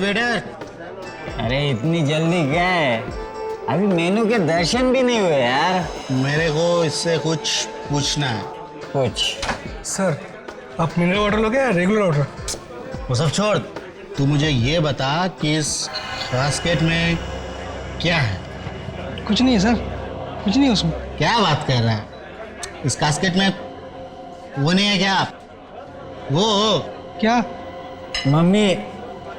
Waiter. अरे इतनी जल्दी क्या है, अभी मेनू के दर्शन भी नहीं हुए यार। मेरे को इससे कुछ पूछना है। कुछ सर, आप मिनरल वाटर लोगे या रेगुलर वाटर? वो सब छोड़, तू मुझे ये बता कि इस बास्केट में क्या है। कुछ नहीं है सर, कुछ नहीं है उसमें। क्या बात कर रहा है? इस कास्केट में वो नहीं है क्या? वो क्या? मम्मी।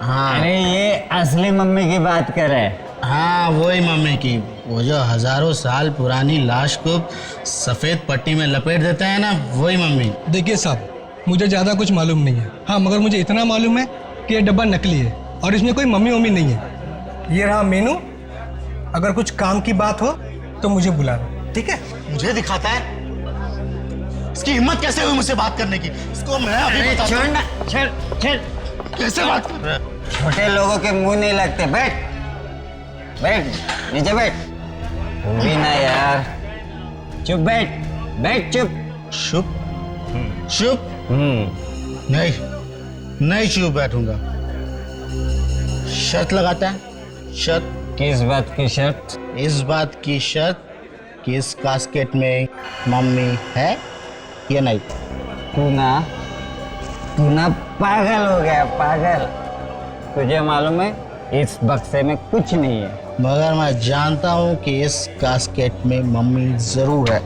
हाँ अरे ये असली मम्मी की बात कर रहे हैं। हाँ, वही मम्मी की, वो जो हजारों साल पुरानी लाश को सफेद पट्टी में लपेट देते हैं ना, वही मम्मी। देखिए साहब, मुझे ज़्यादा कुछ मालूम नहीं है। हाँ, मगर मुझे इतना मालूम है कि ये डब्बा नकली है और इसमें कोई मम्मी वम्मी नहीं है। ये रहा मेनू, अगर कुछ काम की बात हो तो मुझे बुलाना, ठीक है? मुझे दिखाता है? इसकी हिम्मत कैसे हुई मुझसे बात करने की? इसको मैं अभी अरे बताता हूँ। छोड़ ना, छोड़। कैसे बात कर रहा है? छोटे लोगों के मुंह नहीं लगते। बैठ बैठ, नीचे बैठ। तू भी ना यार, चुप बैठ, बैठ चुप। चुप? चुप? नहीं, नहीं चुप बैठूंगा। शर्त लगाता है? शर्त? किस बात की शर्त? इस बात की शर्त कि इस कास्केट में मम्मी है या नहीं। तू ना पागल हो गया, पागल। तुझे मालूम है इस बक्से में कुछ नहीं है। मगर मैं जानता हूँ कि इस कास्केट में मम्मी जरूर है।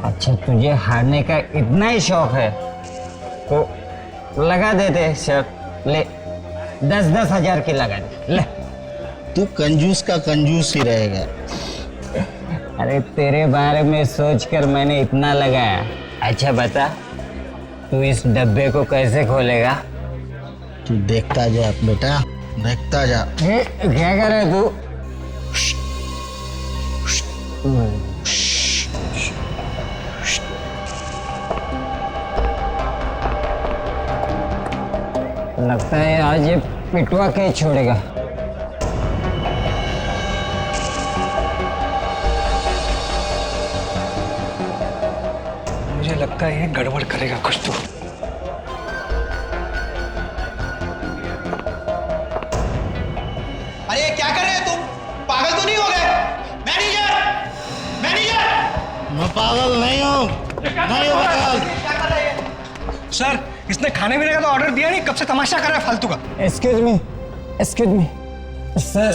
अच्छा, तुझे हारने का इतना ही शौक है तो लगा देते शर्त। ले 10-10 हजार की लगा दे, ले। तू कंजूस का कंजूस ही रहेगा। अरे तेरे बारे में सोचकर मैंने इतना लगाया। अच्छा बता, तू इस डब्बे को कैसे खोलेगा? तू देखता जा बेटा, देखता जा। क्या कर रहे तू? लगता है आज ये पिटवा के छोड़ेगा। मुझे लगता है ये गड़बड़ करेगा कुछ तो। अरे क्या कर रहे हैं तुम? पागल तो नहीं हो गए? Manager, manager! मैं पागल नहीं हूँ, नहीं हूँ पागल। क्या कर रहे हैं? सर, इसने खाने पीने का तो ऑर्डर दिया नहीं, कब से तमाशा कर रहा है फालतू का। एक्सक्यूज मी सर,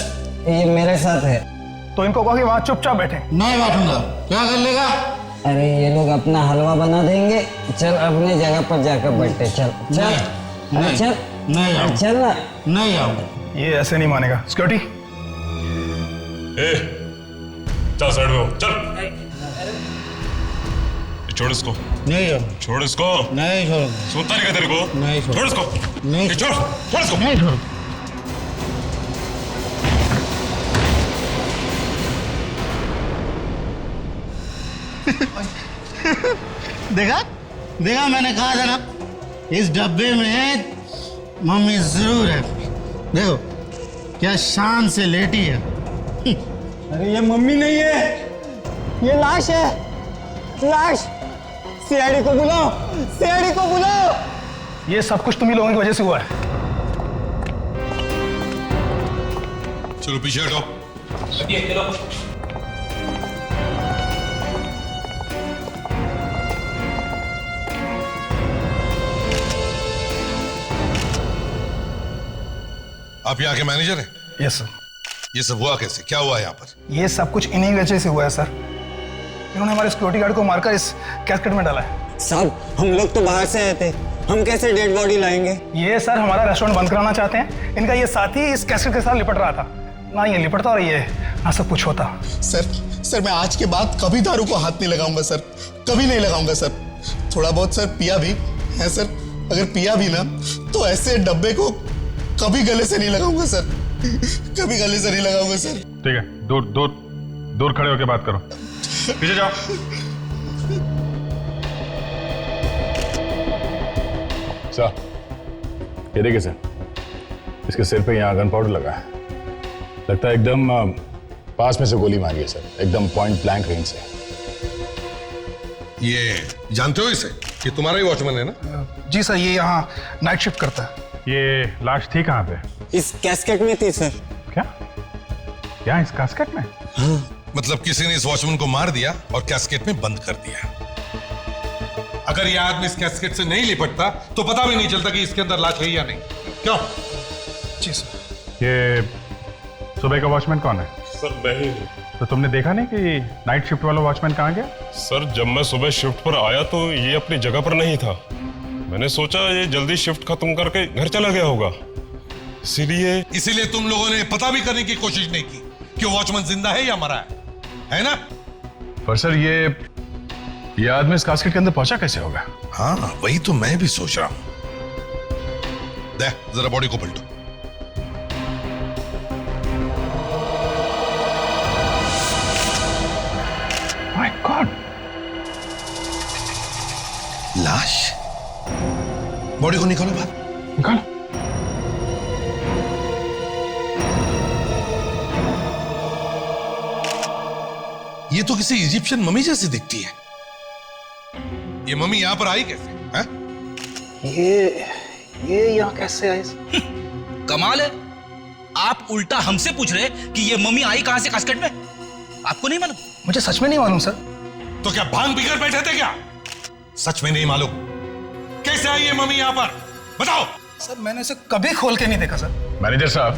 ये मेरे साथ है। तो इनको कहो कि वहाँ चुपचाप बैठे। नहीं बैठूंगा। क्या कर लेगा? अरे ये लोग अपना हलवा बना देंगे। चल अपने जगह पर जाकर बैठे। चल चल, नहीं, अरे चल, नहीं अरे आऊंगा। चल ना। नहीं आऊंगा। ये ऐसे नहीं मानेगा। सिक्योरिटी, ए, चल साइड में हो, चल। छोड़ इसको, नहीं आऊंगा। छोड़ इसको। नहीं छोड़ूंगा। सुनता नहीं क्या तेरे को? नहीं छोड़। छोड़ इसको। नहीं ए, छोड़, छोड़ इसको। नहीं छोड़ूंगा। देखा देखा, मैंने कहा था ना, इस डब्बे में मम्मी जरूर है। देखो क्या शान से लेटी है। अरे ये मम्मी नहीं है, ये लाश है, लाश। सीआईडी को बुलाओ, सीआईडी को बुलाओ। ये सब कुछ तुम्ही लोगों की वजह से हुआ है। चलो पीछे हटो। आप यहाँ के मैनेजर हैं? Yes sir. ये सब हुआ कैसे? क्या हुआ यहाँ पर? ये सब कुछ इन्हीं वजह से हुआ है सर। इन्होंने हमारे सिक्योरिटी गार्ड को मारकर इस कैस्केट में डाला है। साहब, हम लोग तो बाहर से आए थे, हम कैसे डेड बॉडी लाएंगे? ये सर हमारा रेस्टोरेंट बंद कराना चाहते हैं। इनका ये साथी इस कैसेट के साथ लिपट रहा था। ना ये लिपटता और ये ना सब कुछ होता। सर मैं आज के बाद कभी दारू को हाथ नहीं लगाऊंगा सर, कभी नहीं लगाऊंगा सर। थोड़ा बहुत सर पिया भी है सर, अगर पिया भी ना तो ऐसे डब्बे को कभी गले से नहीं लगाऊंगा सर, कभी गले से नहीं लगाऊंगा सर। ठीक है, दूर दूर दूर खड़े होकर बात करो। पीछे जाओ। सर, ये देखिए सर, इसके सिर पे यहाँ गन पाउडर लगा है। लगता है एकदम पास में से गोली मारी है सर, एकदम पॉइंट ब्लैंक रेंज से। ये जानते हो इसे? ये तुम्हारा ही वॉचमैन है ना? जी सर, ये यहाँ नाइट शिफ्ट करता है। ये लाश थी कहाँ पे? इस कैस्केट में थी सर। क्या? यहाँ इस कास्केट में? मतलब किसी ने इस वॉचमैन को मार दिया और कैस्केट में बंद कर दिया। अगर यह आदमी इस कैस्केट से नहीं लिपटता तो पता भी नहीं चलता कि इसके अंदर लाश है या नहीं। क्यों? जी सर। ये सुबह का वॉचमैन कौन है? सर मैं ही हूँ। तो तुमने देखा नहीं कि नाइट शिफ्ट वाला वॉचमैन कहाँ गया? सर जब मैं सुबह शिफ्ट पर आया तो ये अपनी जगह पर नहीं था। मैंने सोचा ये जल्दी शिफ्ट खत्म करके घर चला गया होगा, इसीलिए तुम लोगों ने पता भी करने की कोशिश नहीं की कि वॉचमैन जिंदा है या मरा है ना? पर सर ये आदमी इस कास्केट के अंदर पहुंचा कैसे होगा? हाँ वही तो मैं भी सोच रहा हूं। दे जरा बॉडी को पलटो। माय गॉड, लाश। बॉडी को निकालो बाहर। निकालो। ये तो किसी इजिप्शियन मम्मी जैसी दिखती है। ये मम्मी यहां पर आई कैसे? है? ये यहाँ कैसे आए? कमाल है, आप उल्टा हमसे पूछ रहे कि ये मम्मी आई कहां से कास्केट में? आपको नहीं मालूम? मुझे सच में नहीं मालूम सर। तो क्या भांग पीकर बैठे थे क्या? सच में नहीं मालूम? कैसे आई ये मम्मी यहां पर? बताओ। सर मैंने इसे कभी खोल के नहीं देखा सर। मैनेजर साहब,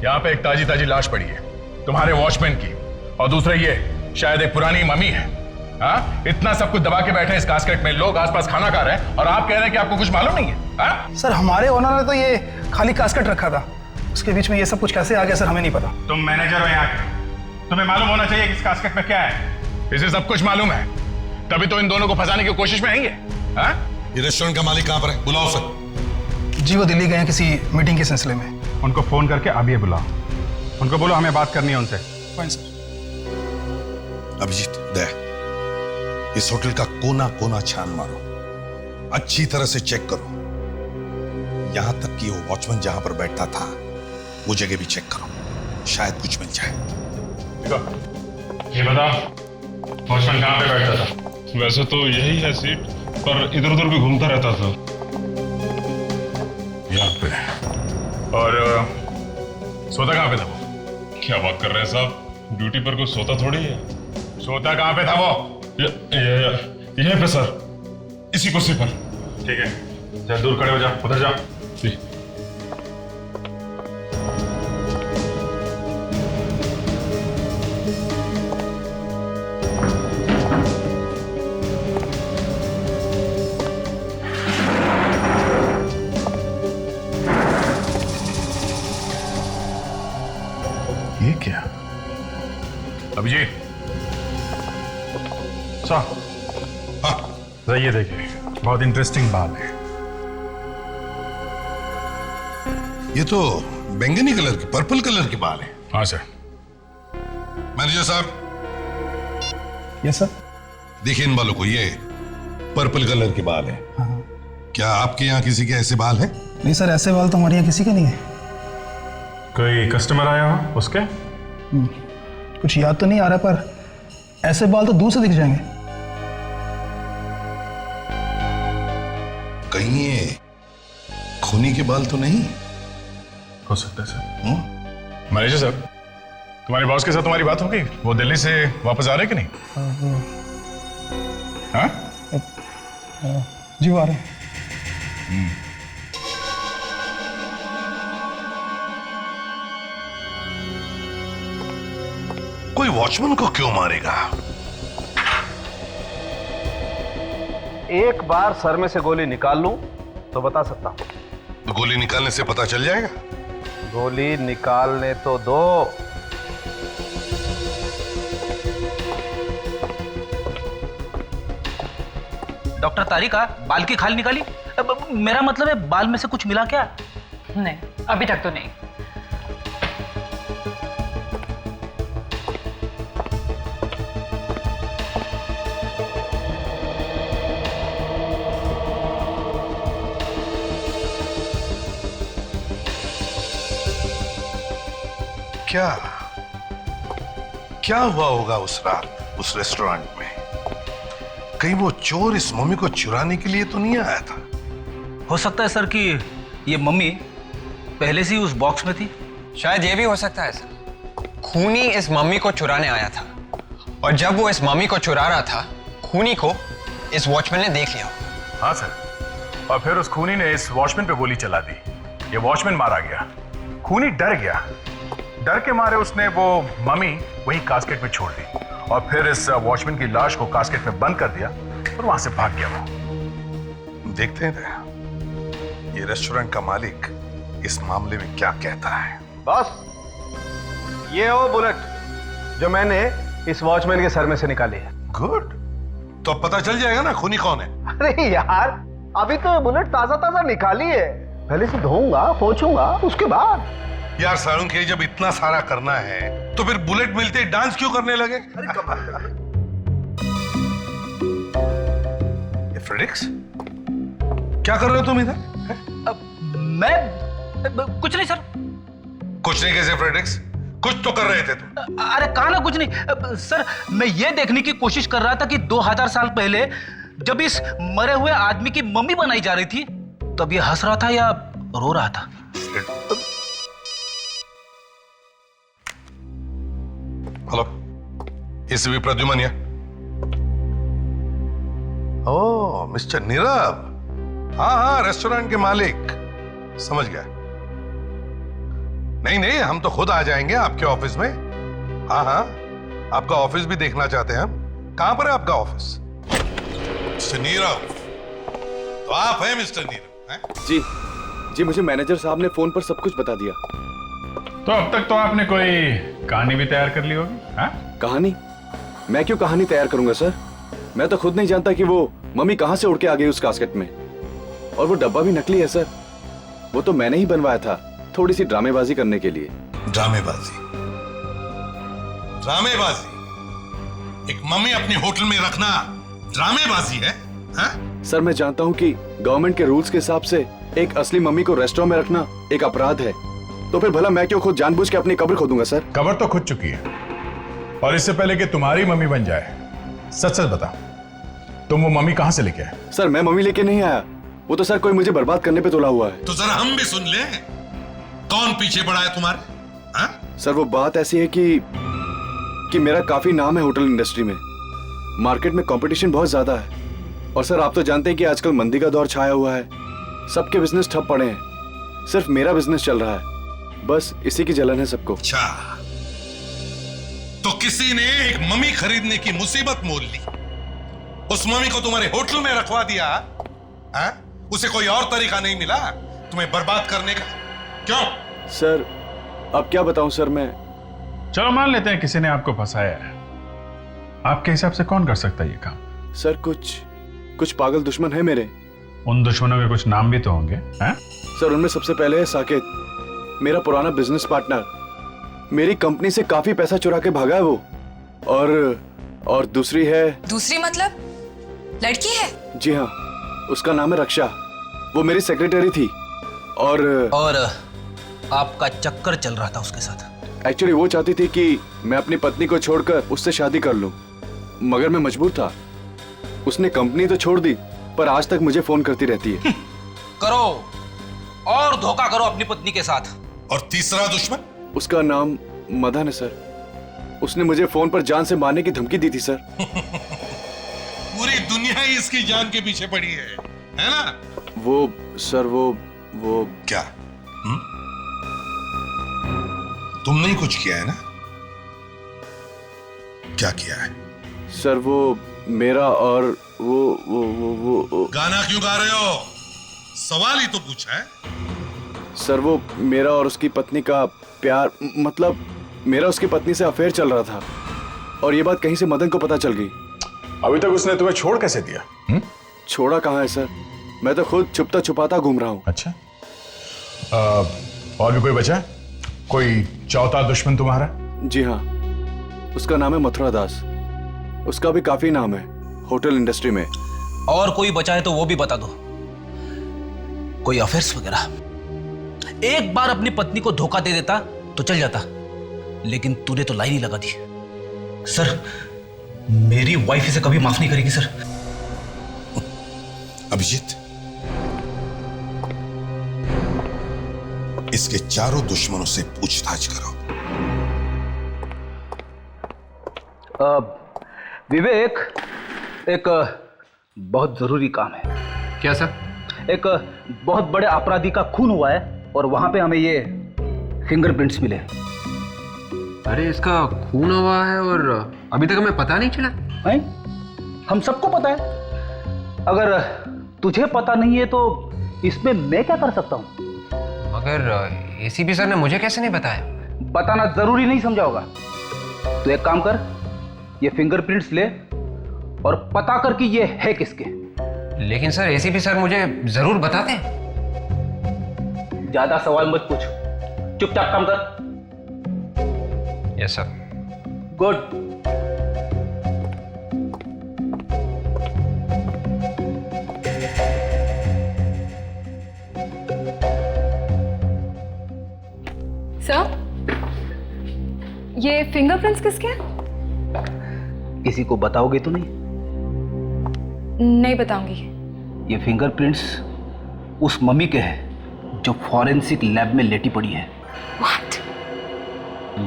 यहाँ पे एक ताजी ताजी लाश पड़ी है तुम्हारे वॉचमैन की, और दूसरा ये शायद एक पुरानी मम्मी है। हाँ, इतना सब कुछ दबा के बैठे हैं इस कास्केट में, लोग आसपास खाना खा रहे हैं और आप कह रहे हैं कि आपको कुछ मालूम नहीं है? हाँ? सर हमारे ओनर ने तो ये खाली कास्केट रखा था, उसके बीच में ये सब कुछ कैसे आ गया सर हमें नहीं पता। तुम मैनेजर हो यहाँ के, तुम्हें मालूम होना चाहिए कि इस कास्केट में क्या है। इसे सब कुछ मालूम है, तभी तो इन दोनों को फंसाने की कोशिश में आएंगे। हाँ? ये रेस्टोरेंट का मालिक कहां पर है? बुलाओ सर। जी वो दिल्ली गए हैं किसी मीटिंग के सिलसिले में। उनको फोन करके अभी बुलाओ, उनको बोलो हमें बात करनी है उनसे। Fine sir. अभिजीत दे, इस होटल का कोना कोना छान मारो, अच्छी तरह से चेक करो, यहां तक कि वो वॉचमैन जहां पर बैठता था वो जगह भी चेक करो, शायद कुछ मिल जाए। ये बताओ वॉचमैन कहां पे बैठता था? वैसे तो यही है सीट, पर इधर उधर भी घूमता रहता था। यहाँ पे। और सोता कहां पे था वो? क्या बात कर रहे हैं साहब, ड्यूटी पर कोई सोता थोड़ी है। सोता कहां पे था वो? यहीं पे सर, इसी कुर्सी पर। ठीक है, जरा दूर खड़े हो जाओ, उधर जाओ। जी। ये क्या? अभिजीत साहब, हाँ ये देखिए, बहुत इंटरेस्टिंग बात है। ये तो बैंगनी कलर की, पर्पल कलर के बाल है। हाँ सर। मैनेजर साहब, यस सर। देखिए इन बालों को, ये पर्पल कलर के बाल है। क्या आपके यहाँ किसी के ऐसे बाल हैं? नहीं सर, ऐसे बाल तो हमारे यहाँ किसी के नहीं है। कोई कस्टमर आया हो उसके? कुछ याद तो नहीं आ रहा, पर ऐसे बाल तो दूर से दिख जाएंगे। कहीं ये खूनी के बाल तो नहीं? हो सकता है सर। मैनेजर साहब, तुम्हारे बॉस के साथ तुम्हारी बात हो गई? वो दिल्ली से वापस आ रहे कि नहीं? हाँ? जी वो आ रहे हैं। कोई वॉचमैन को क्यों मारेगा? एक बार सर में से गोली निकाल लूं तो बता सकता हूं। तो गोली निकालने से पता चल जाएगा? गोली निकालने तो दो। डॉक्टर तारिका, बाल की खाल निकाली? मेरा मतलब है बाल में से कुछ मिला क्या? नहीं, अभी तक तो नहीं। क्या क्या हुआ होगा उस रात उस रेस्टोरेंट में? कहीं वो चोर इस मम्मी को चुराने के लिए तो नहीं आया था? हो सकता है सर कि ये मम्मी पहले से ही उस बॉक्स में थी? शायद ये भी हो सकता है सर। खूनी इस मम्मी को चुराने आया था और जब वो इस मम्मी को चुरा रहा था, खूनी को इस वॉचमैन ने देख लिया। हाँ सर, और फिर उस खूनी ने इस वॉचमैन पे गोली चला दी। ये वॉचमैन मारा गया। खूनी डर गया, डर के मारे उसने वो मम्मी वही कास्केट में छोड़ दी और फिर इस वॉचमैन की लाश को कास्केट में बंद कर दिया और वहां से भाग गया वो। देखते हैं दया, ये रेस्टोरेंट का मालिक इस मामले में क्या कहता है। बॉस, ये वो बुलेट जो मैंने इस वॉचमैन के सर में से निकाली है। गुड, तो अब पता चल जाएगा ना खूनी कौन है। अरे यार, अभी तो बुलेट ताजा ताजा निकाली है, पहले से धोऊंगा पोंछूंगा उसके बाद। यार सारुण के जब इतना सारा करना है तो फिर बुलेट मिलते ही डांस क्यों करने लगे? ये फ्रेडिक्स, क्या कर रहे हो तुम इधर? मैं कुछ नहीं सर। कुछ नहीं कैसे फ्रेडिक्स? कुछ तो कर रहे थे तुम। अरे कहा ना कुछ नहीं सर, मैं ये देखने की कोशिश कर रहा था कि 2000 साल पहले जब इस मरे हुए आदमी की मम्मी बनाई जा रही थी तब ये हंस रहा था या रो रहा था। हेलो, इस भी प्रद्युमन या? ओ मिस्टर नीरव, हाँ हाँ रेस्टोरेंट के मालिक, समझ गया। नहीं नहीं, हम तो खुद आ जाएंगे आपके ऑफिस में। हाँ हाँ, आपका ऑफिस भी देखना चाहते हैं हम। कहां पर है आपका ऑफिस? मिस्टर नीरव, तो आप हैं मिस्टर नीरव? हैं? जी जी, मुझे मैनेजर साहब ने फोन पर सब कुछ बता दिया। तो अब तक तो आपने कोई कहानी भी तैयार कर ली होगी? हाँ? कहानी? मैं क्यों कहानी तैयार करूंगा सर? मैं तो खुद नहीं जानता कि वो मम्मी कहां से उड़ के आ गई उस कास्केट में। और वो डब्बा भी नकली है सर, वो तो मैंने ही बनवाया था थोड़ी सी ड्रामेबाजी करने के लिए। ड्रामेबाजी? ड्रामेबाजी? एक मम्मी अपने होटल में रखना ड्रामेबाजी है? हाँ? सर मैं जानता हूं कि गवर्नमेंट के रूल्स के हिसाब से एक असली मम्मी को रेस्टोरेंट में रखना एक अपराध है, तो फिर भला मैं क्यों खुद जानबूझ के अपनी कब्र खोदूंगा सर? कब्र तो खुद चुकी है, और इससे पहले कि तुम्हारी मम्मी बन जाए, सच सच बता, तुम वो मम्मी कहां से लेके आए? सर मैं मम्मी लेके नहीं आया, वो तो सर कोई मुझे बर्बाद करने पे तुला हुआ है। तो जरा हम भी सुन ले, कौन पीछे पड़ा है तुम्हारे? हाँ? सर वो बात ऐसी है कि मेरा काफी नाम है होटल इंडस्ट्री में, मार्केट में कंपटीशन बहुत ज्यादा है, और सर आप तो जानते हैं कि आजकल मंदी का दौर छाया हुआ है, सबके बिजनेस ठप पड़े हैं, सिर्फ मेरा बिजनेस चल रहा है, बस इसी की जलन है सबको। अच्छा, तो किसी ने एक मम्मी खरीदने की मुसीबत मोल ली, उस मम्मी को तुम्हारे होटल में रखवा दिया। हाँ? उसे कोई और तरीका नहीं मिला तुम्हें बर्बाद करने का? क्यों? सर अब क्या बताऊं सर मैं। चलो मान लेते हैं किसी ने आपको फंसाया है, आपके हिसाब से कौन कर सकता है ये काम? सर कुछ पागल दुश्मन है मेरे। उन दुश्मनों के कुछ नाम भी तो होंगे? हैं? सर उनमें सबसे पहले है साकेत, मेरा पुराना बिजनेस पार्टनर, मेरी कंपनी से काफी पैसा चुरा के भागा है वो, और दूसरी है। दूसरी मतलब लड़की है? जी हाँ, उसका नाम है रक्षा, वो मेरी सेक्रेटरी थी, और आपका चक्कर चल रहा था उसके साथ। एक्चुअली वो चाहती थी कि मैं अपनी पत्नी को छोड़कर उससे शादी कर लूं, मगर मैं मजबूर था। उसने कंपनी तो छोड़ दी, पर आज तक मुझे फोन करती रहती है। करो और धोखा करो अपनी पत्नी के साथ। और तीसरा दुश्मन? उसका नाम मदन है सर, उसने मुझे फोन पर जान से मारने की धमकी दी थी सर। पूरी दुनिया ही इसकी जान के पीछे पड़ी है ना? वो सर वो क्या? तुमने ही कुछ किया है ना? क्या किया है? सर वो मेरा और वो गाना क्यों गा रहे हो? सवाल ही तो पूछा है। सर वो मेरा और उसकी पत्नी का प्यार, मतलब मेरा उसकी पत्नी से अफेयर चल रहा था, और ये बात कहीं से मदन को पता चल गई। अभी तक उसने तुम्हें छोड़ कैसे दिया? छोड़ा कहाँ है सर, मैं तो खुद छुपता छुपाता घूम रहा हूँ। अच्छा, और भी कोई बचा? कोई चौथा दुश्मन तुम्हारा? जी हाँ, उसका नाम है मथुरा दास, उसका भी काफी नाम है होटल इंडस्ट्री में। और कोई बचा है तो वो भी बता दो, कोई अफेयर्स वगैरह? एक बार अपनी पत्नी को धोखा दे देता तो चल जाता, लेकिन तूने तो लाइन ही लगा दी। सर मेरी वाइफ इसे कभी माफ नहीं करेगी सर। इसके चारों दुश्मनों से पूछताछ करो। विवेक, एक बहुत जरूरी काम है। क्या सर? एक बहुत बड़े अपराधी का खून हुआ है और वहां पे हमें ये फिंगरप्रिंट्स मिले। अरे इसका खून हुआ है और अभी तक हमें पता नहीं चला है? हम सबको पता है। अगर तुझे पता नहीं है तो इसमें मैं क्या कर सकता हूं? मगर एसीपी सर ने मुझे कैसे नहीं बताया? बताना जरूरी नहीं समझा होगा। तो एक काम कर, ये फिंगरप्रिंट्स ले और पता कर कि ये है किसके। लेकिन सर एसीपी सर मुझे जरूर बताते हैं। ज्यादा सवाल मत पूछ, चुपचाप काम कर। Yes sir. गुड। सर, ये फिंगरप्रिंट्स किसके हैं? किसी को बताओगे तो नहीं? नहीं बताऊंगी। ये फिंगरप्रिंट्स उस मम्मी के हैं जो फॉरेंसिक लैब में लेटी पड़ी है। What?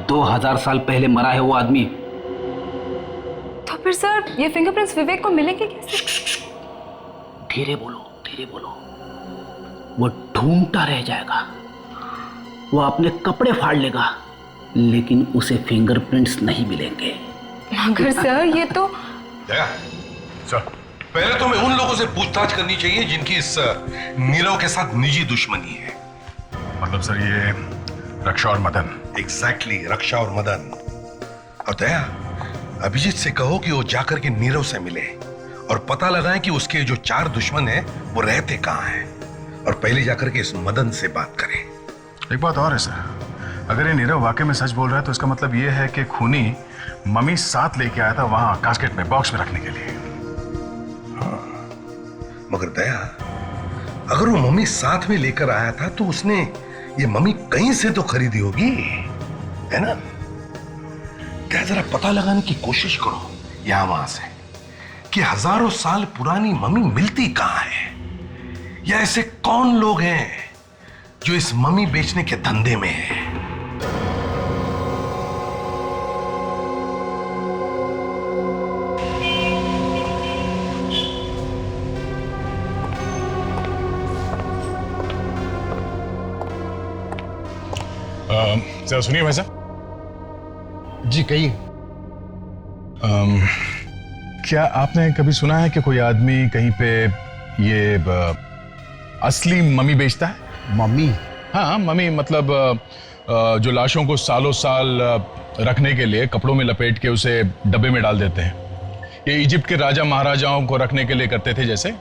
2000 साल पहले मरा है वो आदमी। तो फिर सर ये फिंगरप्रिंट्स विवेक को मिलेंगे कैसे? धीरे बोलो, धीरे बोलो। वो ढूंढता रह जाएगा, वो अपने कपड़े फाड़ लेगा, लेकिन उसे फिंगरप्रिंट्स नहीं मिलेंगे। मगर सर ये तो सर, पहले तो हमें उन लोगों से पूछताछ करनी चाहिए जिनकी इस नीरव के साथ निजी दुश्मनी है। मतलब सर ये रक्षा और मदन। एग्जैक्टली, रक्षा और मदन। और दया, अभिजीत से कहो कि वो जाकर के नीरव से मिले और पता लगाएं कि उसके जो 4 दुश्मन हैं वो रहते कहाँ हैं, और पहले जाकर के इस मदन से बात करें। एक बात और है सर, अगर ये नीरव वाकई में सच बोल रहा है तो इसका मतलब ये है कि खूनी मम्मी साथ लेके आया था वहां कास्केट में, बॉक्स में रखने के लिए। हाँ, मगर दया, अगर वो मम्मी साथ में लेकर आया था तो उसने ये मम्मी कहीं से तो खरीदी होगी, है ना? क्या जरा पता लगाने की कोशिश करो यहां वहां से कि हजारों साल पुरानी मम्मी मिलती कहां है, या ऐसे कौन लोग हैं जो इस मम्मी बेचने के धंधे में है। जरा सुनिए भाई साहब। जी कहिए। क्या आपने कभी सुना है कि कोई आदमी कहीं पे ये असली मम्मी बेचता है? मम्मी? हाँ, मम्मी मतलब जो लाशों को सालों साल रखने के लिए कपड़ों में लपेट के उसे डब्बे में डाल देते हैं। ये इजिप्ट के राजा महाराजाओं को रखने के लिए करते थे, जैसे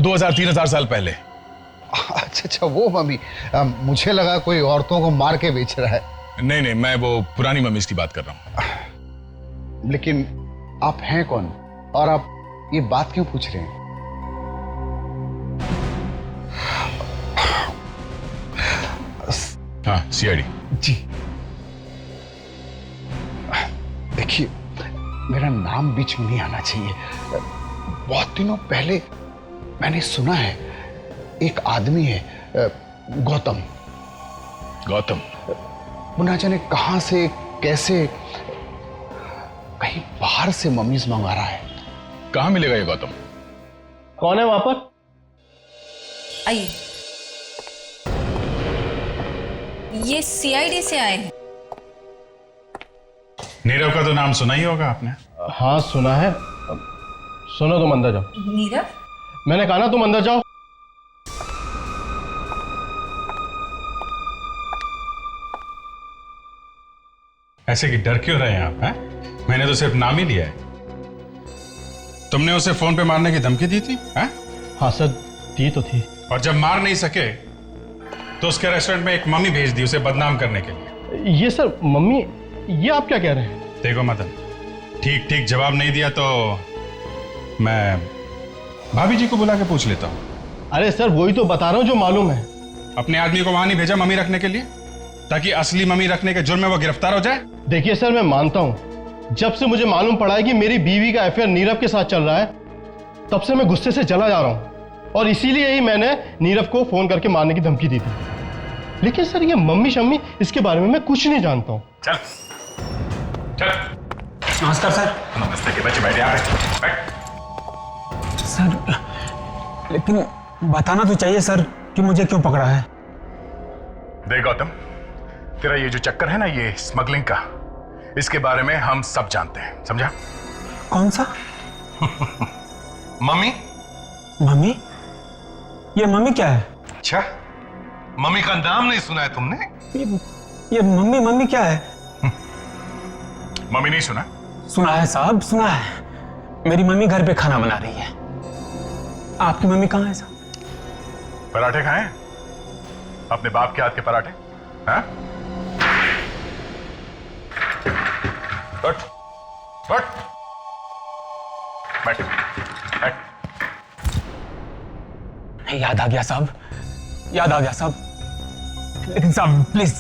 2000-3000 साल पहले। अच्छा, वो मम्मी। मुझे लगा कोई औरतों को मार के बेच रहा है। नहीं नहीं, मैं वो पुरानी मम्मीज की बात कर रहा हूँ। लेकिन आप हैं कौन और आप ये बात क्यों पूछ रहे हैं? हाँ, सीआईडी। जी देखिए, मेरा नाम बीच में नहीं आना चाहिए। बहुत दिनों पहले मैंने सुना है एक आदमी है, गौतम। गौतम? वो ना जाने कहां से कैसे कहीं बाहर से मम्मीज मंगा रहा है। कहां मिलेगा ये गौतम? कौन है वहां पर? आइए। ये सीआईडी से आए हैं। नीरव का तो नाम सुना ही होगा आपने। हाँ सुना है। सुनो, तुम अंदर जाओ। नीरव? मैंने कहा ना तुम अंदर जाओ। ऐसे कि डर क्यों रहे हैं आप? हैं? मैंने तो सिर्फ नाम ही लिया है। तुमने उसे फोन पे मारने की धमकी दी थी? हैं? हाँ सर, दी तो थी। और जब मार नहीं सके तो उसके रेस्टोरेंट में एक मम्मी भेज दी उसे बदनाम करने के लिए। ये सर मम्मी, ये आप क्या कह रहे हैं? देखो मदन, ठीक ठीक जवाब नहीं दिया तो मैं भाभी जी को बुला के पूछ लेता हूँ। अरे सर, वही तो बता रहा हूँ जो मालूम है। अपने आदमी को वहां नहीं भेजा मम्मी रखने के लिए, ताकि असली मम्मी रखने के जुर्म में वो गिरफ्तार हो जाए? देखिए सर, मैं मानता हूँ, जब से मुझे मालूम पड़ा है कि मेरी बीवी का अफेयर नीरव के साथ चल रहा है, तब से मैं गुस्से से चला जा रहा हूँ, और इसीलिए ही मैंने नीरव को फोन करके मारने की धमकी दी थी। लेकिन सर ये मम्मी शम्मी इसके बारे में मैं कुछ नहीं जानता हूँ। चल चल। नमस्कार सर। नमस्ते के बच्चे, बैठ यहाँ पे, बैठ। सर लेकिन बताना तो चाहिए सर कि मुझे क्यों पकड़ा है। देख गौतम, तेरा ये जो चक्कर है ना, ये स्मगलिंग का, इसके बारे में हम सब जानते हैं, समझा? कौन सा? मम्मी? मम्मी? ये मम्मी क्या है? अच्छा, मम्मी का नाम नहीं सुना है तुमने? ये मम्मी मम्मी क्या है? मम्मी नहीं सुना? सुना है साहब, सुना है। मेरी मम्मी घर पे खाना बना रही है। आपकी मम्मी कहाँ है साहब? पराठे खाएं? अपने बाप के हाथ के पराठे? हाँ? उठ, उठ, बैठ, बैठ। याद आ गया साहब, याद आ गया साहब। लेकिन साहब प्लीज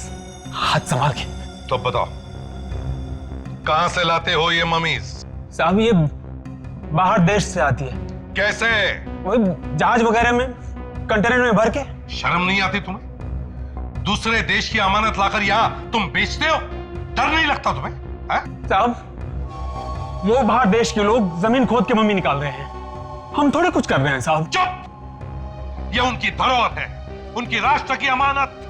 हाथ संभाल के। तो बताओ, कहां से लाते हो ये मम्मीज? साहब ये बाहर देश से आती है। कैसे? वही जहाज वगैरह में, कंटेनर में भर के। शर्म नहीं आती तुम्हें? दूसरे देश की अमानत लाकर यहां तुम बेचते हो? डर नहीं लगता तुम्हें? साहब वो बाहर देश के लोग जमीन खोद के मम्मी निकाल रहे हैं, हम थोड़े कुछ कर रहे हैं साहब। चुप! ये उनकी धरोहर है, उनकी राष्ट्र की अमानत।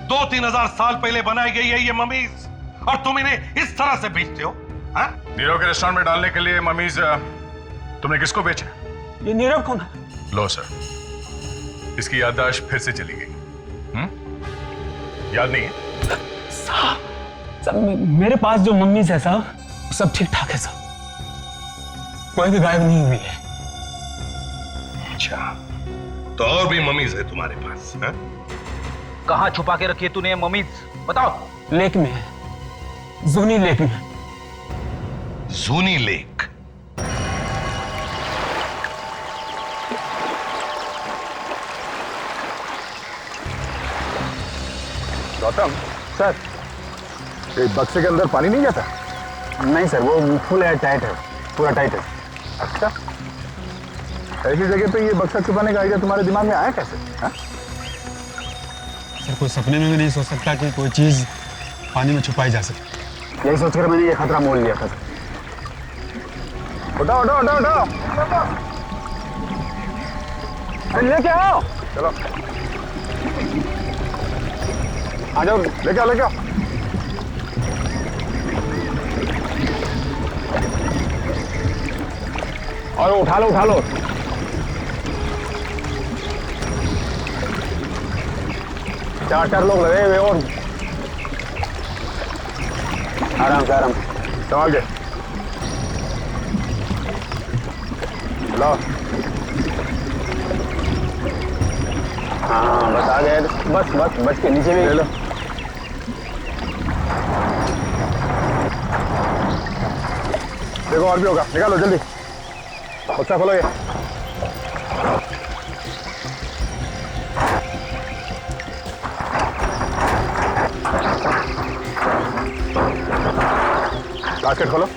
2-3 हजार साल पहले बनाई गई है ये मम्मीज, और तुम इन्हें इस तरह से बेचते हो? नीरव के रेस्टोरेंट में डालने के लिए मम्मीज तुमने किसको बेचा? ये नीरव कौन है? लो सर, इसकी याददाश्त फिर से चली गई। याद नहीं है? साहब मेरे पास जो मम्मीज है साहब सब ठीक ठाक है साहब, कोई भी गायब नहीं हुई है। अच्छा, तो और भी मम्मीज है तुम्हारे पास? कहाँ छुपा के रखी है तूने मम्मीज, बताओ? लेक में है, जूनी लेक में। जूनी लेक? गौतम सर, ये बक्से के अंदर पानी नहीं जाता? नहीं सर, वो फुल एयर टाइट है, पूरा टाइट है। अच्छा, ऐसी जगह पे ये बक्सा छुपाने का आइडिया तुम्हारे दिमाग में आया कैसे? सर कोई सपने में भी नहीं सोच सकता कि कोई चीज पानी में छुपाई जा सके। यही सोचकर मैंने ये खतरा मोल लिया था। उठाओ उठाओ उठाओ उठाओ, लेके आओ। चलो आ जाओ, लेके आओ लेके आओ। और उठा लो उठा लो। चार लोग लगे हुए और आराम से, आराम संभाल के लो। हाँ बस आ गए, बस बस बच के नीचे भी ले लो। देखो और भी होगा, निकालो जल्दी, बक्सा खोलो। ये बास्केट खोलो।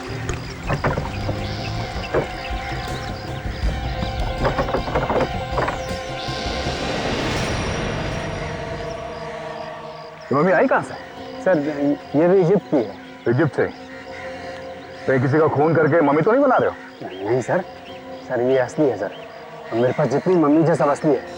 मम्मी आई कहाँ से? सर ये भी इजिप्ट की है। इजिप्ट से? कहीं किसी का खून करके मम्मी तो नहीं बना रहे हो? नहीं सर, सर ये असली है सर, और मेरे पास जितनी मम्मी है सब असली है।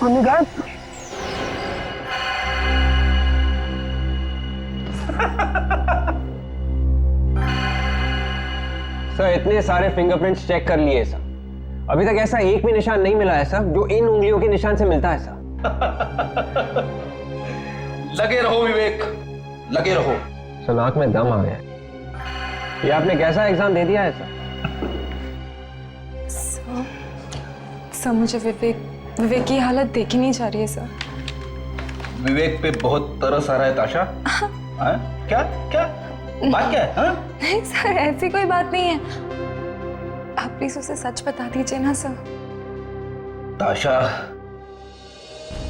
मम्मी गायब। सर इतने सारे फिंगरप्रिंट्स चेक कर लिए सर, अभी तक ऐसा एक भी निशान नहीं मिला है सर जो इन उंगलियों के निशान से मिलता है सर। लगे रहो विवेक, लगे रहो। सर नाक में दम आ गया। ये आपने कैसा एग्जाम दे दिया है सर? सर मुझे विवेक की हालत देखी नहीं जा रही है सर। विवेक पे बहुत तरस आ रहा है ताशा। हाँ? क्या क्या बात क्या है? हाँ? नहीं सर, ऐसी कोई बात नहीं है। आप प्लीज उसे सच बता दीजिए ना सर। ताशा,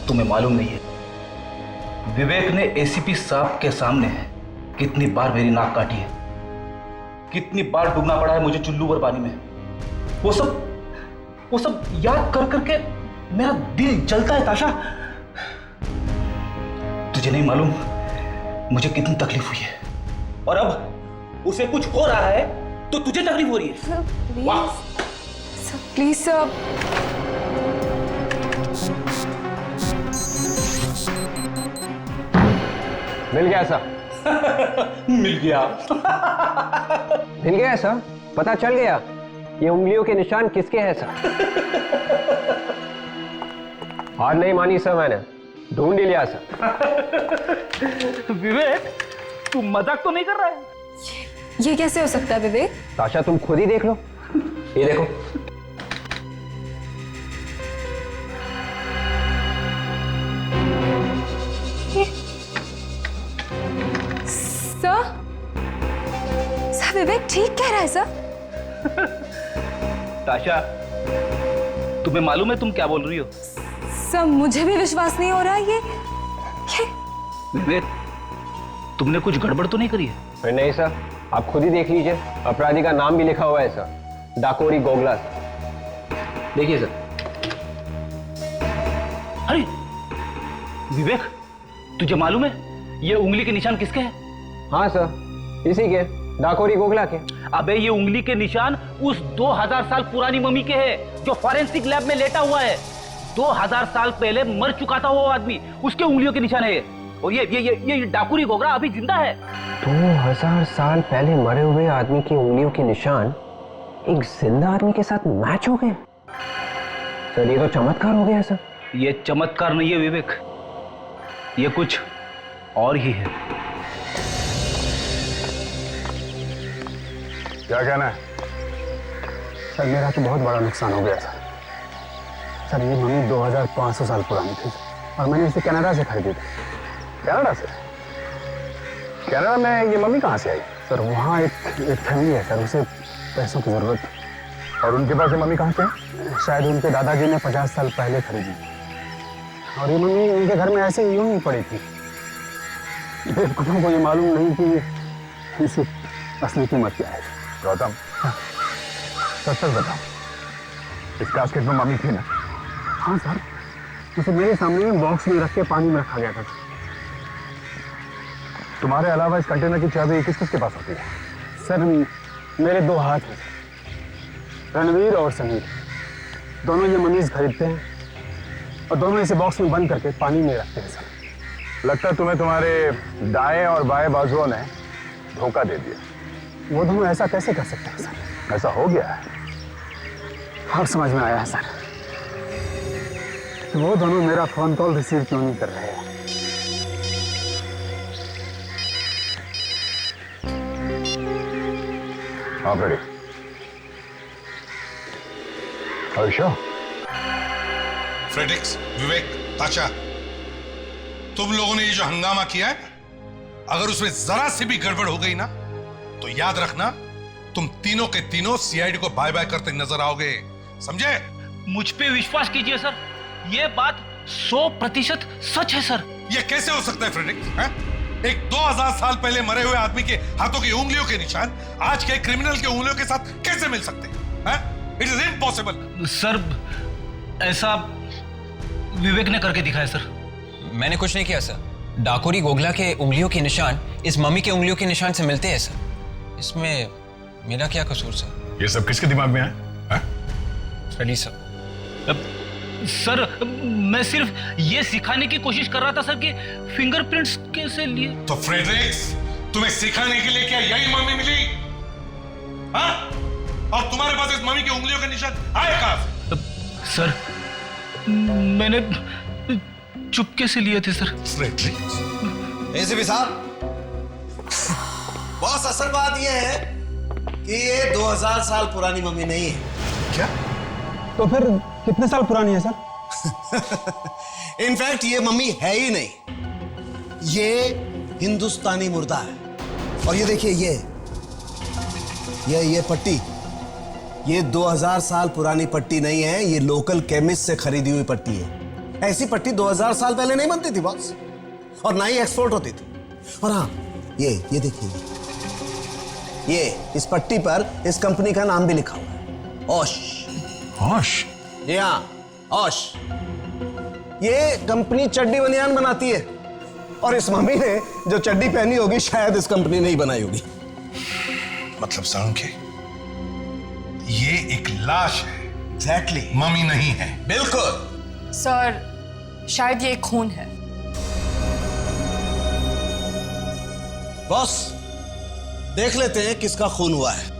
तुम्हें मालूम नहीं है विवेक ने एसीपी साहब के सामने कितनी बार मेरी नाक काटी है, कितनी बार डूबना पड़ा है मुझे चुल्लू भर पानी में। वो सब याद कर करके मेरा दिल जलता है ताशा। तुझे नहीं मालूम मुझे कितनी तकलीफ हुई है, और अब उसे कुछ हो रहा है तो तुझे तकलीफ हो रही है। Sir please, sir please sir. मिल गया सर। मिल गया। मिल गया सर, पता चल गया ये उंगलियों के निशान किसके हैं सर। हार नहीं मानी सर, मैंने ढूंढ ही लिया सर। विवेक, तू मजाक तो नहीं कर रहा है? ये कैसे हो सकता है विवेक? ताशा तुम खुद ही देख लो, ये देखो। सर विवेक ठीक कह रहा है सर। ताशा, तुम्हें मालूम है तुम क्या बोल रही हो? सर मुझे भी विश्वास नहीं हो रहा ये। विवेक, तुमने कुछ गड़बड़ तो नहीं करी है? नहीं सर, आप खुद ही देख लीजिए, अपराधी का नाम भी लिखा हुआ है सर, डाकोरी गोगला। देखिए सर। अरे विवेक, तुझे मालूम है ये उंगली के निशान किसके हैं? हाँ सर, इसी के, डाकोरी गोगला के। अबे ये उंगली के निशान उस 2000 साल पुरानी मम्मी के हैं जो फॉरेंसिक लैब में लेटा हुआ है। 2000 साल पहले मर चुका था वो आदमी, उसके उंगलियों के निशान है। और ये डाकुरी गोगरा अभी जिंदा है। 2000 साल पहले मरे हुए आदमी की उंगलियों के निशान एक जिंदा आदमी के साथ मैच हो गए। सर ये तो चमत्कार हो गया सर। ये चमत्कार नहीं है विवेक, ये कुछ और ही है। क्या कहना है? सर मेरा तो बहुत बड़ा नुकसान हो गया सर। सर ये मम्मी 2500 साल पुरानी थी और मैंने इसे कनाडा से खरीदी थी। कनाडा से? कनाडा में ये मम्मी कहाँ से आई? सर वहाँ एक फैमिली है सर, उसे पैसों की जरूरत थी। और उनके पास ये मम्मी कहाँ से है? शायद उनके दादाजी ने 50 साल पहले खरीदी और ये मम्मी उनके घर में ऐसे यूं ही पड़ी थी। बेवकूफों को ये मालूम नहीं कि इसे असली कीमत क्या है। गौतम, सच सच बताओ, इस कास्केट में मम्मी थी ना? हाँ सर, उसे मेरे सामने बॉक्स में रख के पानी में रखा गया था। तुम्हारे अलावा इस कंटेनर की चाबी किस किस के पास होती है? सर मेरे 2 हाथ हैं, रणवीर और समीर। दोनों ये मनीज खरीदते हैं और दोनों इसे बॉक्स में बंद करके पानी में रखते हैं सर। लगता है तुम्हें तुम्हारे दाएं और बाएं बाजुओं ने धोखा दे दिया। वो दोनों ऐसा कैसे कर सकते हैं सर? ऐसा हो गया है। अब समझ में आया है सर, वो दोनों मेरा फोन कॉल रिसीव क्यों नहीं कर रहे हैं। हाँ रेडी। फ्रेडरिक्स, विवेक, ताशा, तुम लोगों ने ये जो हंगामा किया है, अगर उसमें जरा सी भी गड़बड़ हो गई ना तो याद रखना तुम तीनों के तीनों सीआईडी को बाय बाय करते नजर आओगे, समझे? मुझ पे विश्वास कीजिए सर, ये बात 100% सच है सर। ये कैसे हो सकता है फ्रेडरिक्स? एक 2000 साल पहले मरे हुए आदमी के हाथों की उंगलियों के निशान आज के क्रिमिनल के उंगलियों के साथ कैसे मिल सकते हैं? It is impossible. सर ऐसा विवेक ने करके दिखाया सर। मैंने कुछ नहीं किया सर। डाकोरी गोगला के उंगलियों के निशान इस मम्मी के उंगलियों के निशान से मिलते हैं सर। इसमें मेरा क्या कसूर सर? ये सब किसके दिमाग में है? Ready sir. सर मैं सिर्फ ये सिखाने की कोशिश कर रहा था सर कि फिंगरप्रिंट्स कैसे लिए। तो फ्रेडरिक्स, तुम्हें सिखाने के लिए क्या यही मम्मी मिली? हाँ? और तुम्हारे पास इस मम्मी की उंगलियों के निशान आए कहां से? सर मैंने चुपके से लिए थे सर। फ्रेडरिक्स, एसीपी साहब, बॉस असल बात यह है कि ये 2000 साल पुरानी मम्मी नहीं है। क्या? तो फिर कितने साल पुरानी है सर? इनफैक्ट ये मम्मी है ही नहीं। ये हिंदुस्तानी मुर्दा है। और ये देखिए ये पट्टी, ये 2000 साल पुरानी पट्टी नहीं है, ये लोकल केमिस्ट से खरीदी हुई पट्टी है। ऐसी पट्टी 2000 साल पहले नहीं बनती थी बॉस, और ना ही एक्सपोर्ट होती थी। और हाँ, ये देखिए, ये इस पट्टी पर इस कंपनी का नाम भी लिखा हुआ है, ओश। ओश? जी हाँ, ओश। ये कंपनी चड्डी बनियान बनाती है, और इस मम्मी ने जो चड्डी पहनी होगी शायद इस कंपनी ने ही बनाई होगी। मतलब साळुंखे, ये एक लाश है। एग्जैक्टली, मम्मी नहीं है। बिल्कुल सर, शायद ये खून है। बॉस, देख लेते हैं किसका खून हुआ है।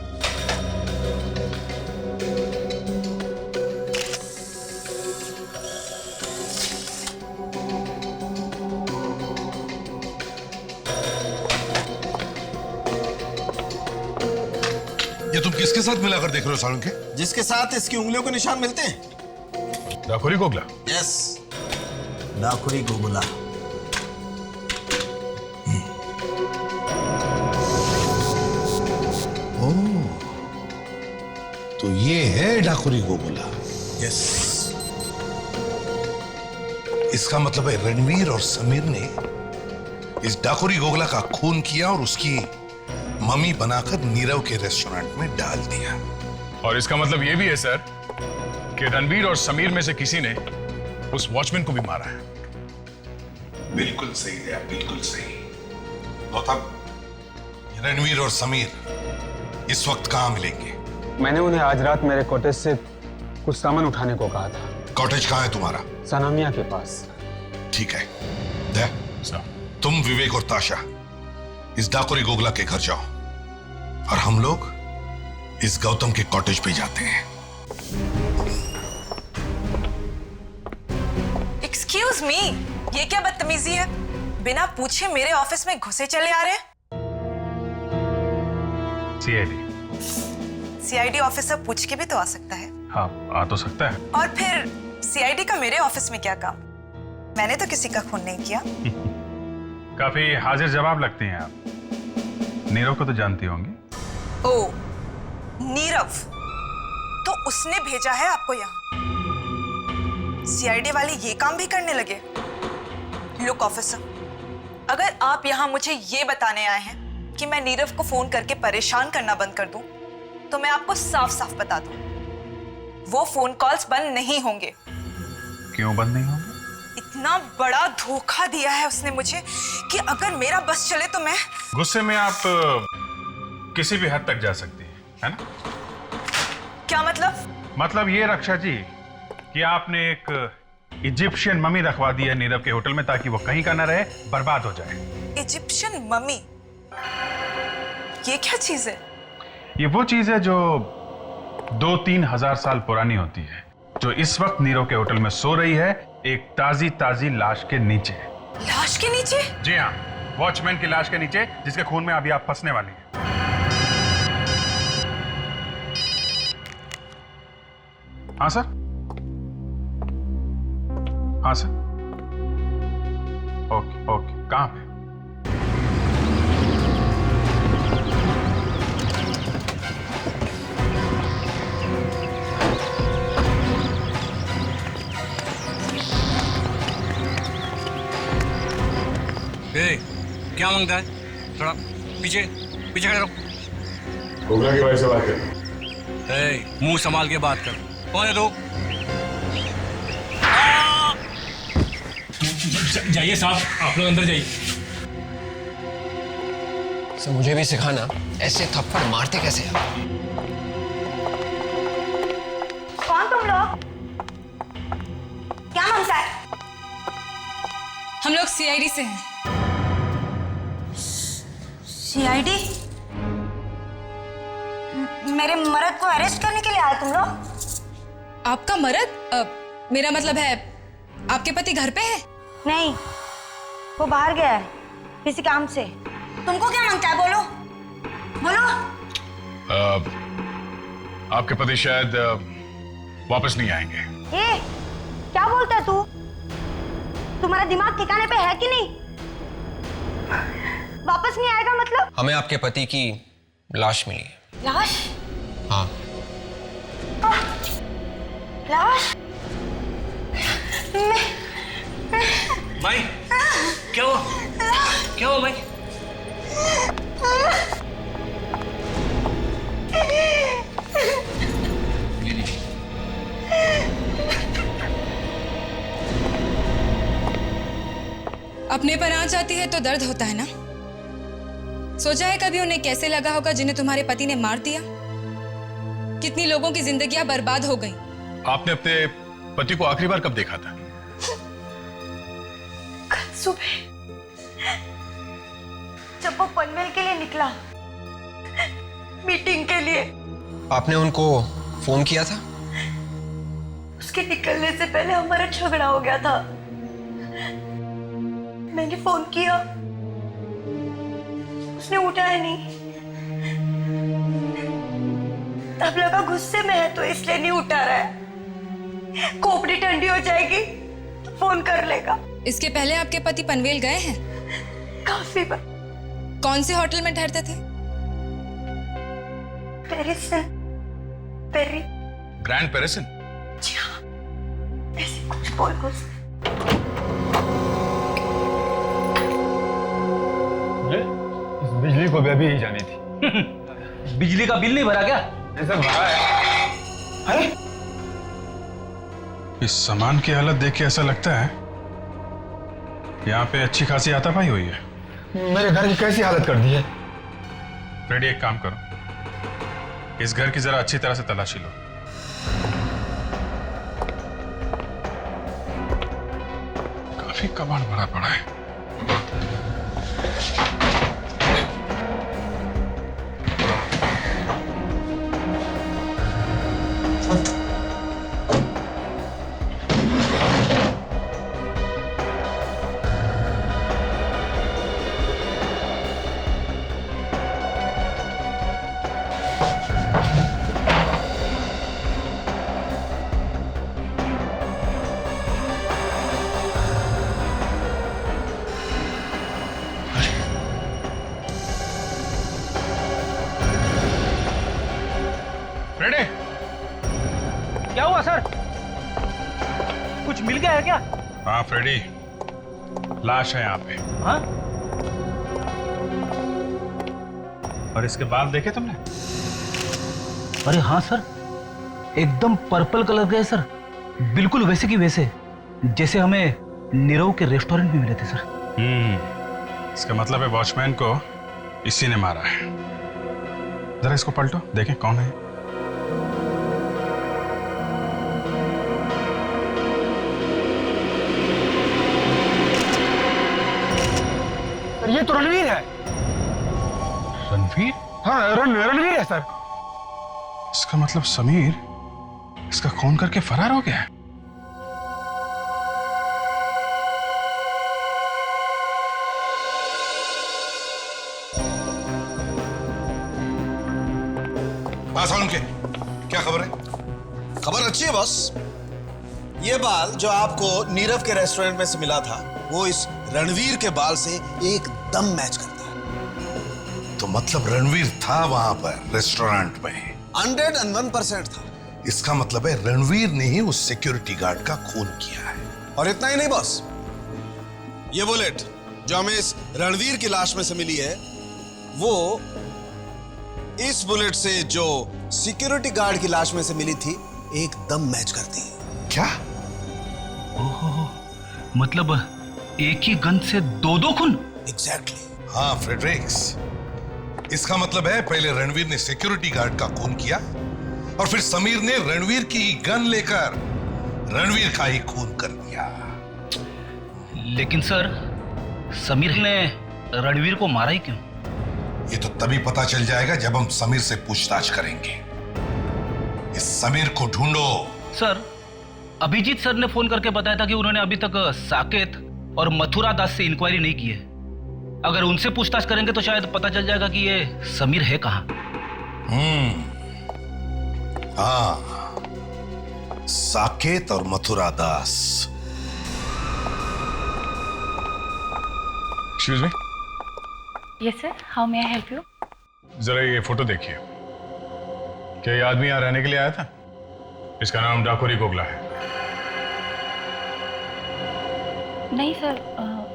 ये तुम किसके साथ मिलाकर देख रहे हो साळुंखे? जिसके साथ इसकी उंगलियों के निशान मिलते हैं। डाकुरी गोगला? यस, डाकुरी गोगला। तो ये है डाकुरी गोगला। यस। इसका मतलब है रणवीर और समीर ने इस डाकुरी गोगला का खून किया और उसकी मम्मी बनाकर नीरव के रेस्टोरेंट में डाल दिया। और इसका मतलब यह भी है सर कि रणवीर और समीर में से किसी ने उस वॉचमैन को भी मारा है। बिल्कुल सही है, बिल्कुल सही। गौतम, रणवीर और समीर इस वक्त कहां मिलेंगे? मैंने उन्हें आज रात मेरे कॉटेज से कुछ सामान उठाने को कहा था। कॉटेज कहां है तुम्हारा? सनामिया के पास। ठीक है, दे, तुम विवेक और ताशा इस डाकुरी गोगला के घर जाओ, और हम लोग इस गौतम के कॉटेज पे जाते हैं। एक्सक्यूज मी, ये क्या बदतमीजी है? बिना पूछे मेरे ऑफिस में घुसे चले आ रहे। सीआईडी ऑफिसर पूछ के भी तो आ सकता है। हाँ, आ तो सकता है। और फिर सीआईडी का मेरे ऑफिस में क्या काम? मैंने तो किसी का खून नहीं किया। काफी हाजिर जवाब लगती हैं आप। नीरव को तो जानती होंगी। ओ, नीरव, तो उसने भेजा है आपको यहाँ? सीआईडी वाले ये काम भी करने लगे? लुक ऑफिसर, अगर आप यहाँ मुझे ये बताने आए हैं कि मैं नीरव को फोन करके परेशान करना बंद कर दूं, तो मैं आपको साफ साफ बता दूं, वो फोन कॉल्स बंद नहीं होंगे। क्यों बंद नहीं होंगे? इतना बड़ा धोखा दिया है उसने मुझे कि अगर मेरा बस चले तो मैं... गुस्से में आप किसी भी हद तक जा सकती है ना? क्या मतलब? मतलब ये रक्षा जी कि आपने एक इजिप्शियन मम्मी रखवा दी है नीरव के होटल में, ताकि वो कहीं का ना रहे, बर्बाद हो जाए। Egyptian mummy? ये क्या चीज है? ये वो चीज है जो 2-3 हजार साल पुरानी होती है, जो इस वक्त नीरव के होटल में सो रही है, एक ताजी ताजी लाश के नीचे। लाश के नीचे? जी हाँ, वॉचमैन की लाश के नीचे, जिसके खून में अभी आप फंसने वाली हैं। हाँ सर? हाँ सर। ओके ओके, कहाँ पे? क्या मांगता है? थोड़ा पीछे पीछे खड़े रहो। गोगला की वाइफ से बात कर। मुंह संभाल के बात कर। कौन है तू? जाइए साहब, आप लोग अंदर जाइए। सर, मुझे भी सिखाना ऐसे थप्पड़ मारते कैसे हैं। कौन तुम लोग? क्या मांगता है? हम लोग सीआईडी से हैं। सीआईडी? मेरे मर्द को अरेस्ट करने के लिए आए तुम लोग? आपका मर्द? मेरा मतलब है आपके पति घर पे है? नहीं, वो बाहर गया है किसी काम से। तुमको क्या मांगता है? बोलो बोलो। आपके पति शायद वापस नहीं आएंगे। ए, क्या बोलता है तू? तुम्हारा दिमाग ठिकाने पे है कि नहीं? वापस नहीं आएगा मतलब? हमें आपके पति की लाश मिली है। लाश? हाँ। लाश? भाई क्या हुआ? क्या हुआ भाई? अपने पर आंच आती है तो दर्द होता है ना। सोचा है कभी उन्हें कैसे लगा होगा जिन्हें तुम्हारे पति ने मार दिया? कितनी लोगों की जिंदगियां बर्बाद हो गई। आपने अपने पति को आखिरी बार कब देखा था? कल सुबह जब वो पनवेल के लिए निकला, मीटिंग के लिए। आपने उनको फोन किया था? उसके निकलने से पहले हमारा झगड़ा हो गया था। मैंने फोन किया, उसने उठाया नहीं। तब लगा गुस्से में है तो इसलिए नहीं उठा रहा है। खोपड़ी ठंडी हो जाएगी तो फोन कर लेगा। इसके पहले आपके पति पनवेल गए हैं? काफी बार। कौन से होटल में ठहरते थे? पेरिसन। पेरी। ग्रैंड पेरिसन? जी हाँ, ऐसे कुछ बोल कुछ। बिजली को भी अभी ही जानी थी। बिजली का बिल नहीं भरा क्या? ऐसा भरा है। अरे इस सामान की हालत देख के ऐसा लगता है यहाँ पे अच्छी खासी हाथापाई हुई है। मेरे घर की कैसी हालत कर दी है? फ्रेडी, एक काम करो, इस घर की जरा अच्छी तरह से तलाशी लो। काफी कबाड़ भरा पड़ा है। फ्रेडी, क्या हुआ सर? कुछ मिल गया है क्या? हाँ फ्रेडी, लाश है यहाँ पे। हाँ? और इसके बाल देखे तुमने? अरे हाँ सर, एकदम पर्पल कलर के है सर, बिल्कुल वैसे की वैसे जैसे हमें नीरव के रेस्टोरेंट में मिले थे सर। इसका मतलब है वॉचमैन को इसी ने मारा है। जरा इसको पलटो, देखें कौन है। ये तो रणवीर है। रणवीर? हाँ रणवीर है सर। इसका मतलब समीर इसका खून करके फरार हो गया है। सालम के क्या खबर है? खबर अच्छी है बॉस। ये बाल जो आपको नीरव के रेस्टोरेंट में से मिला था वो इस रणवीर के बाल से एकदम मैच करता है। तो मतलब रणवीर था वहां पर रेस्टोरेंट में? 101% था। इसका मतलब है रणवीर ने ही उस सिक्योरिटी गार्ड का खून किया है। और इतना ही नहीं बॉस, ये बुलेट जो हमें इस रणवीर की लाश में से मिली है वो इस बुलेट से जो सिक्योरिटी गार्ड की लाश में से मिली थी एकदम मैच करती है। क्या? ओहो, मतलब एक ही गन से दो खून? एग्जैक्टली। हाँ फ्रेडरिक्स, इसका मतलब है पहले रणवीर ने सिक्योरिटी गार्ड का खून किया और फिर समीर ने रणवीर की गन लेकर रणवीर का ही खून कर दिया। लेकिन सर, समीर ने रणवीर को मारा ही क्यों? ये तो तभी पता चल जाएगा जब हम समीर से पूछताछ करेंगे। इस समीर को ढूंढो। सर, अभिजीत सर ने फोन करके बताया था कि उन्होंने अभी तक साकेत और मथुरा दास से इंक्वायरी नहीं की है। अगर उनसे पूछताछ करेंगे तो शायद पता चल जाएगा कि ये समीर है कहां। हाँ, साकेत और Mathura Das. Excuse me, yes sir, how may I help you? जरा ये फोटो देखिए। क्या ये आदमी यहाँ रहने के लिए आया था? इसका नाम डाकोरी गोगला है। नहीं सर,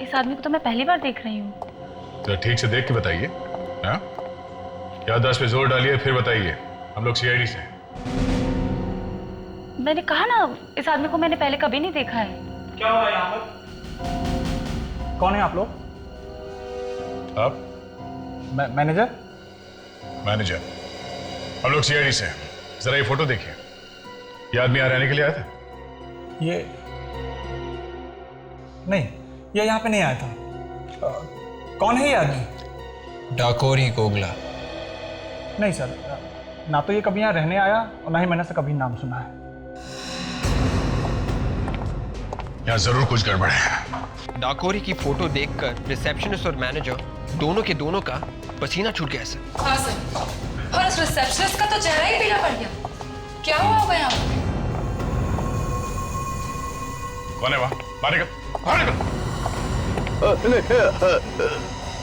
इस आदमी को तो मैं पहली बार देख रही हूँ। तो ठीक से देख के बताइए। हाँ, याददाश्त पे जोर डालिए, फिर बताइए। हम लोग सीआईडी से हैं। मैंने कहा ना, इस आदमी को मैंने पहले कभी नहीं देखा है। क्या हुआ यहाँ पर? कौन है आप लोग? आप? मैनेजर? मैनेजर। हम लोग सीआईडी से हैं। जरा ये फोटो देखिए। ये आदमी यहाँ रहने के लिए आया था? ये नहीं, ये यहाँ पे नहीं आया था। कौन है ये आदमी? डाकोरी गोगला। नहीं सर, ना तो ये कभी यहाँ रहने आया और ना ही मैंने से कभी नाम सुना है। यहाँ जरूर कुछ गड़बड़ है। डाकोरी की फोटो देखकर रिसेप्शनिस्ट और मैनेजर दोनों के दोनों का पसीना छूट गया सर। हाँ सर, और उस रिसेप्शनिस्ट का तो चेहरा ही पीला पड़ गया। क्या हुआ होगा यहाँ पर? कौन है वहाँ? बाहर निकल, बाहर निकल।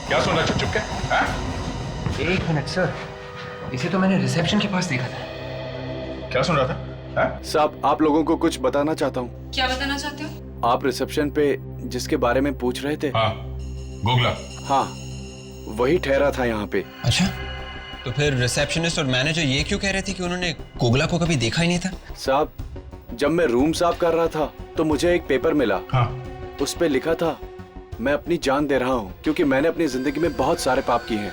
क्या सुन रहा चुप के? हाँ? एक मिनट सर, इसे तो मैंने रिसेप्शन के पास देखा था। क्या सुन रहा था? साहब, आप लोगों को कुछ बताना चाहता हूँ। क्या बताना चाहते हो? आप रिसेप्शन पे जिसके बारे में पूछ रहे थे। हाँ, गोगला। हाँ, वही ठहरा था यहाँ पे। अच्छा, तो फिर रिसेप्शनिस्ट और मैनेजर ये क्यों कह रहे थे कि उन्होंने गोगला को कभी देखा ही नहीं था? साहब, जब मैं रूम साफ कर रहा था तो मुझे एक पेपर मिला। हाँ। उस पे लिखा था, मैं अपनी जान दे रहा हूँ क्योंकि मैंने अपनी जिंदगी में बहुत सारे पाप किए हैं।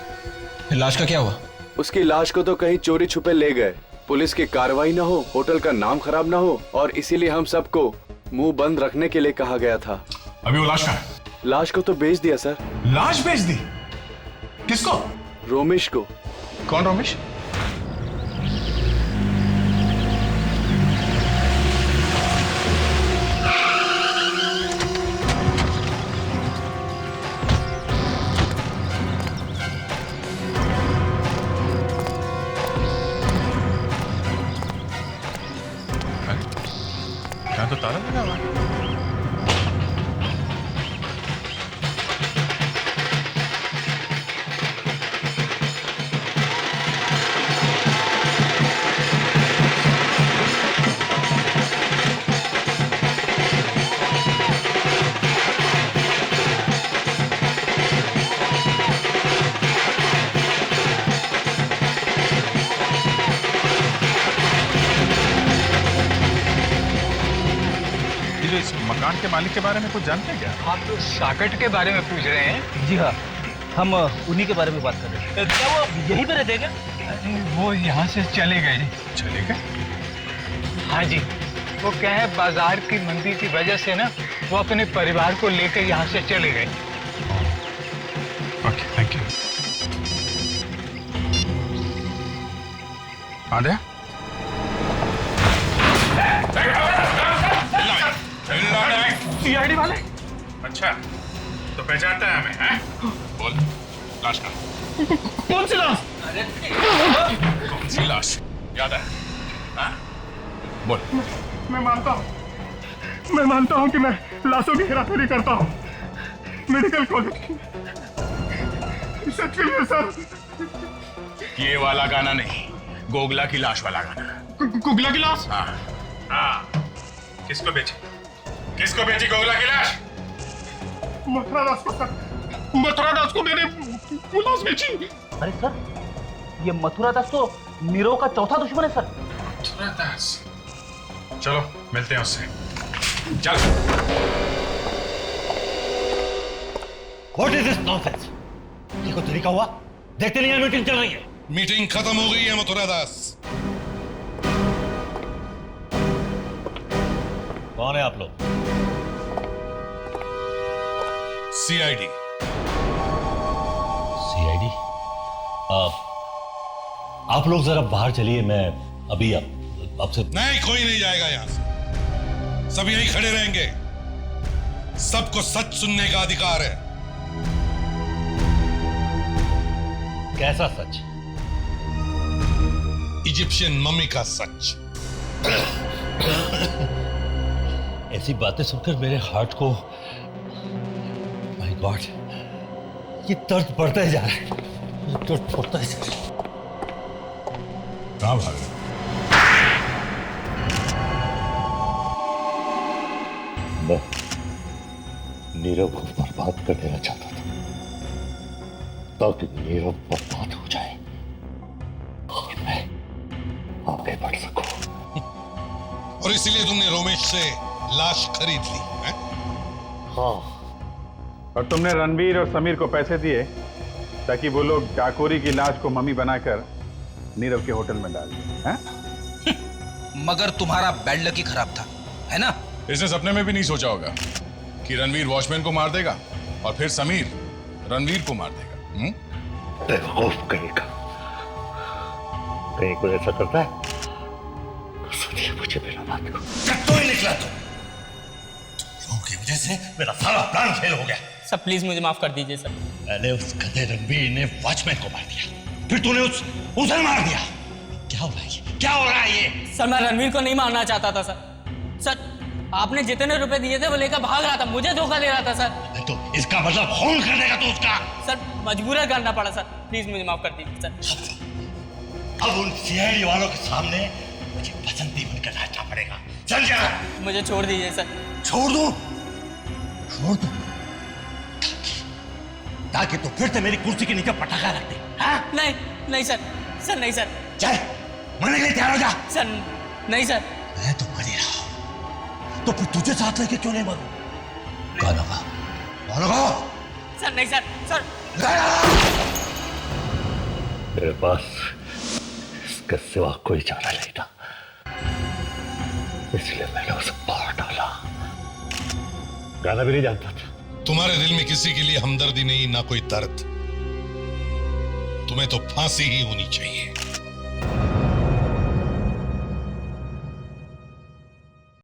फिर लाश का क्या हुआ? उसकी लाश को तो कहीं चोरी छुपे ले गए। पुलिस की कार्रवाई ना हो, होटल का नाम खराब ना हो, और इसीलिए हम सबको मुंह बंद रखने के लिए कहा गया था। अभी वो लाश कहाँ है? लाश को तो बेच दिया सर। लाश बेच दी? किसको? रोमेश को। कौन रोमेश? यहाँ तो ताला लगा हुआ है। इस मकान के मालिक के बारे में कुछ जानते हैं क्या? आप तो साकेट के बारे में पूछ रहे हैं? जी हाँ, हम उन्हीं के बारे में बात कर रहे हैं। क्या वो यहीं पे रहते हैं क्या? वो यहाँ से चले गए। चले गए? हाँ जी, वो क्या है, बाजार की मंदी की वजह से ना वो अपने परिवार को लेकर यहाँ से चले गए। Okay, thank you. आदे? सीआईडी वाले? अच्छा, तो पहचानता है हमें, हैं? बोल, लाश का। कौन सी लाश? कौन सी लाश? याद है? हाँ? बोल। मैं मानता हूँ कि मैं लाशों की हेराफेरी करता हूँ। मेडिकल कॉलेज सच के लिए सर। ये वाला गाना नहीं, गोगला की लाश वाला गाना। गोगला की लाश? हाँ, हाँ। किसको बेची? किसको बेची गोगला की लाश? मथुरा दास को सर। मथुरा दास को मैंने वो लाश बेची। अरे सर, ये मथुरा दास तो नीरव का चौथा दुश्मन है सर। मथुरा दास? चलो मिलते हैं उससे। चल। What is this nonsense? ये कोई तरीका हुआ? देखते नहीं है मीटिंग चल रही है। मीटिंग खत्म हो गई है मथुरा दास। कौन है आप लोग? सीआईडी। सीआईडी? आप लोग जरा बाहर चलिए, मैं अभी आपसे। नहीं, कोई नहीं जाएगा यहां से। सब यहीं खड़े रहेंगे। सबको सच सुनने का अधिकार है। कैसा सच? इजिप्शियन मम्मी का सच। ऐसी बातें सुनकर मेरे हार्ट को, माय गॉड, ये दर्द बढ़ता जा रहा है, ये दर्द बढ़ता जा रहा है। कहाँ भाग रहे? मैं नीरव को बर्बाद कर देना चाहता था ताकि नीरव बर्बाद हो जाए और मैं आगे बढ़ सकूं। और इसीलिए तुमने रोमेश से लाश खरीद ली है? हाँ। और तुमने रणवीर और समीर को पैसे दिए ताकि वो लोग डाकोरी की लाश को मम्मी बनाकर नीरव के होटल में डाल दिए हैं? मगर तुम्हारा बैड लक ही खराब था, है ना? इसने सपने में भी नहीं सोचा होगा कि रणवीर वॉचमैन को मार देगा और फिर समीर रणवीर को मार देगा। बेवकूफ कहेगा, कहीं कोई ऐसा करता है तो सोचिए मुझे मेरा बात को। जब तो ही निकला तुम लोगों की वजह से मेरा सारा प्लान फेल हो गया। सर प्लीज मुझे माफ कर दीजिए सर। पहले उस गधे रणवीर ने वॉचमैन को मार दिया, फिर तूने उसे मार दिया। क्या हो रहा है ये? क्या हो रहा है ये? सर मैं रणवीर को नहीं मारना चाहता था सर। सर आपने जितने रुपए दिए थे वो लेकर भाग रहा था, मुझे धोखा दे रहा था सर। तो इसका मतलब खून कर देगा तो उसका? सर मजबूरन करना पड़ा सर, प्लीज मुझे माफ कर दीजिए सर। अब उन सीआईडी वालों के सामने मुझे बसंती बनकर नाचना पड़ेगा, समझा? मुझे छोड़ दीजिए सर। छोड़ दूं? छोड़ दूं ताकि तो फिर से मेरी कुर्सी के नीचे पटाखा रख दे। हाँ? नहीं नहीं सर, सर नहीं सर। चल मरने के लिए तैयार हो जा। सर नहीं सर। मैं तो मर ही रहा हूं, तो फिर तुझे साथ लेके क्यों नहीं मरूं? कौन होगा? सर नहीं सर। सर मेरे पास इसके सिवा कोई चारा नहीं था, इसलिए मैंने उसे मार डाला। गाना भी नहीं जानता था। तुम्हारे दिल में किसी के लिए हमदर्दी नहीं, ना कोई दर्द। तुम्हें तो फांसी ही होनी चाहिए।